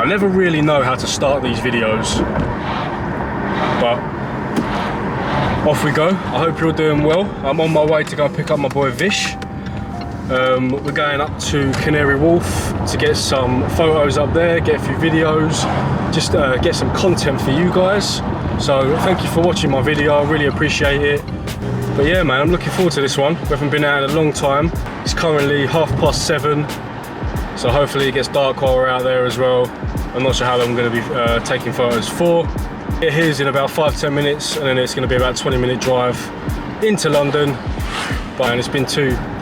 never really know how to start these videos, but off we go. I hope you're doing well. I'm on my way to go pick up my boy Vish. We're going up to Canary Wharf to get some photos up there, get a few videos, just get some content for you guys. So thank you for watching my video, I really appreciate it. But yeah man, I'm looking forward to this one. We haven't been out in a long time. It's currently 7:30, so hopefully it gets dark while we're out there as well. I'm not sure how long I'm going to be taking photos for. It is in about 5-10 minutes, and then it's going to be about a 20-minute drive into London. But it's been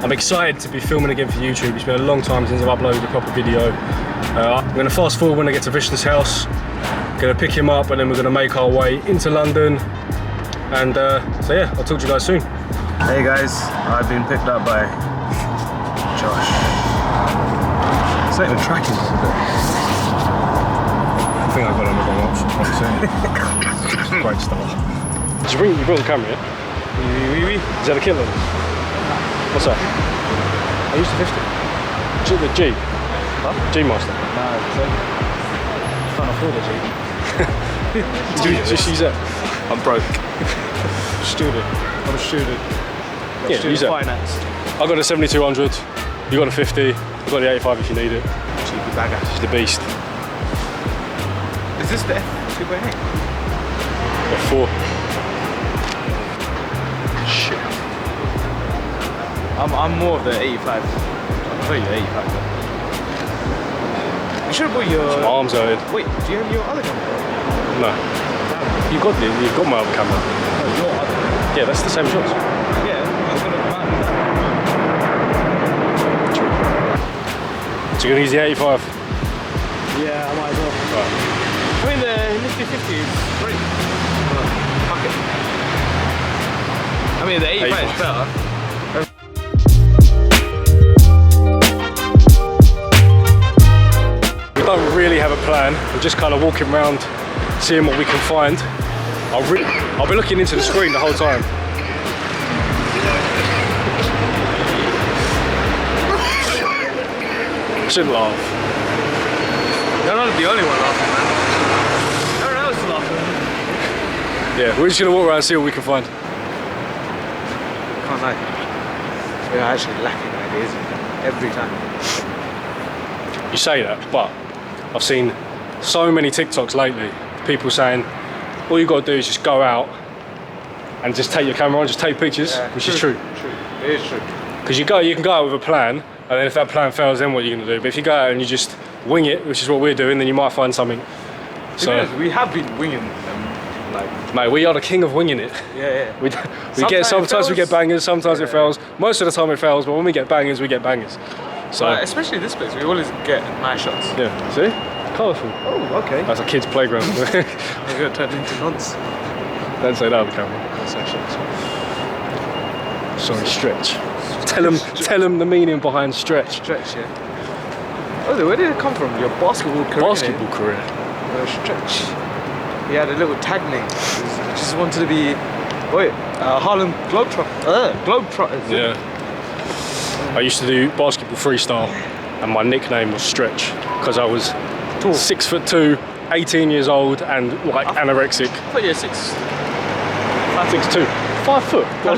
I'm excited to be filming again for YouTube. It's been a long time since I've uploaded a proper video. I'm going to fast forward when I get to Vishna's house. I'm going to pick him up, and then we're going to make our way into London. And so yeah, I'll talk to you guys soon. Hey guys, I've been picked up by Josh. It's not even tracking us a bit. I think I got another one option. Great start. Did you bring the camera, yeah? Oui. Is that a killer? What's that? I used to 50. The G? Huh? G Master? Nah, can't afford a G. Just use that. I'm broke. Student. I'm a student. Yeah, use that. Finance. I got a 7200. You got a 50. I got the 85 if you need it. Cheapy bagger. She's the beast. Is this the F2.8? F4. Shit. I'm more of the 85. I'll tell you the 85. You should have bought your My arms are in. Wait, do you have your other camera? No. You've got my other camera. Oh, your other? Yeah, that's the same shots. Yeah, I'm gonna mount that. So you're gonna use the 85? Yeah, I might as well. Right. I mean, the Nifty 50 is great. Fuck it. I mean, the 85 is better. We don't really have a plan. We're just kind of walking around, seeing what we can find. I'll be looking into the screen the whole time. Shouldn't laugh. You're not the only one laughing, man. Everyone else is laughing. Yeah, we're just gonna walk around and see what we can find. Can't lie. We're actually lacking ideas every time. You say that, but I've seen so many TikToks lately, people saying all you got to do is just go out and just take your camera on, just take pictures, Yeah, which is true. True, it is true. Because you can go out with a plan, and then if that plan fails, then what are you going to do? But if you go out and you just wing it, which is what we're doing, then you might find something. So we have been winging them, like. Mate, we are the king of winging it. Yeah. Sometimes we get bangers, sometimes it fails. Most of the time it fails, but when we get bangers, we get bangers. So especially this place, we always get nice shots. yeah, see? Colourful. Oh, okay. That's a kid's playground. I'm gonna turn into nonce. Don't say that on the camera. Sorry, stretch. Tell them the meaning behind stretch. Stretch, yeah. Oh, where did it come from? Your basketball career? Basketball career. Stretch. He had a little tag name. He just wanted to be, Harlem Globetrotters. Yeah. I used to do basketball freestyle, and my nickname was Stretch because I was tall. 6'2", 18 years old, and like anorexic. I thought you were 6'2". 5 foot. Well,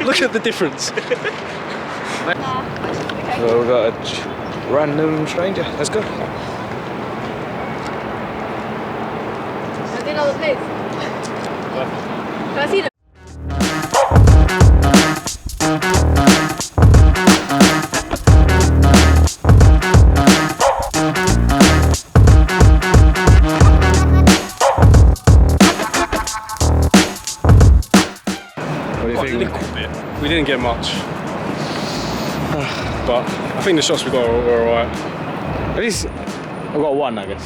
look at the difference. So we got a random stranger. Let's go. I didn't know the place. Can I see them? A little bit. We didn't get much. But I think the shots we got were alright. At least I got one, I guess.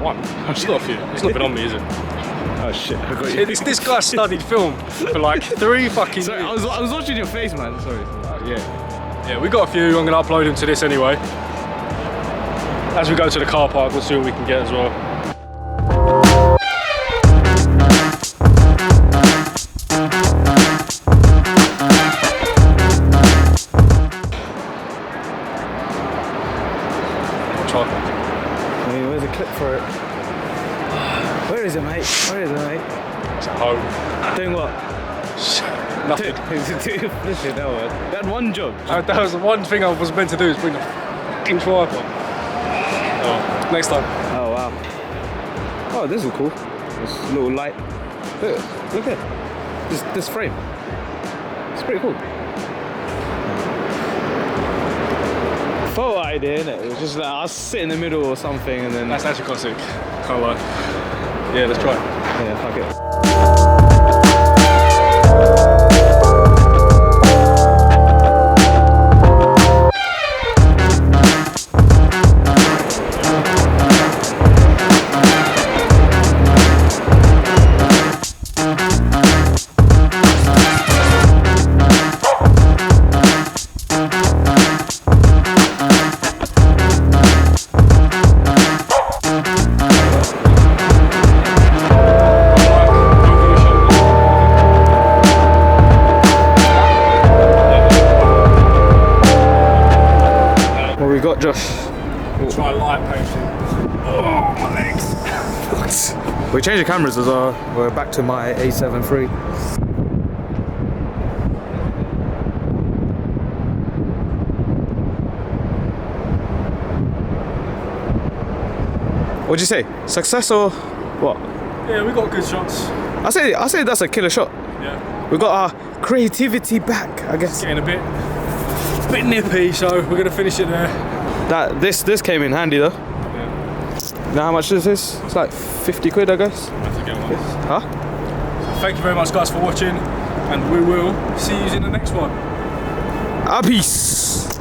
One? I've got a few. It's not been on me, is it? Oh shit, I got you. This guy studied film for like 3 fucking Sorry, I years. was watching your face, man. Sorry. Yeah. Yeah, we got a few. I'm going to upload them to this anyway. As we go to the car park, we'll see what we can get as well. clip for it. Where is it, mate? Where is it, mate? It's at home. Doing what? Nothing. Listen, that one. That one job. That was the one thing I was meant to do, is bring the fucking tripod. Oh, next time. Oh, wow. Oh, this is cool. This little light. Look at this frame. It's pretty cool. Photo idea, innit? It was just like I'll sit in the middle or something and then. That's actually quite sick. Can't lie. Yeah, let's try it. Yeah, fuck it. What we got, Josh? Try light painting. Oh, my legs. We changed the cameras as well. We're back to my A7 III. What'd you say? Success or what? Yeah, we got good shots. I say that's a killer shot. Yeah. We got our creativity back, I guess. Getting a bit nippy, so we're gonna finish it there. This came in handy though. Yeah. You know how much this is? It's like 50 quid, I guess. Have to get one. Huh? Thank you very much, guys, for watching, and we will see you in the next one. Peace.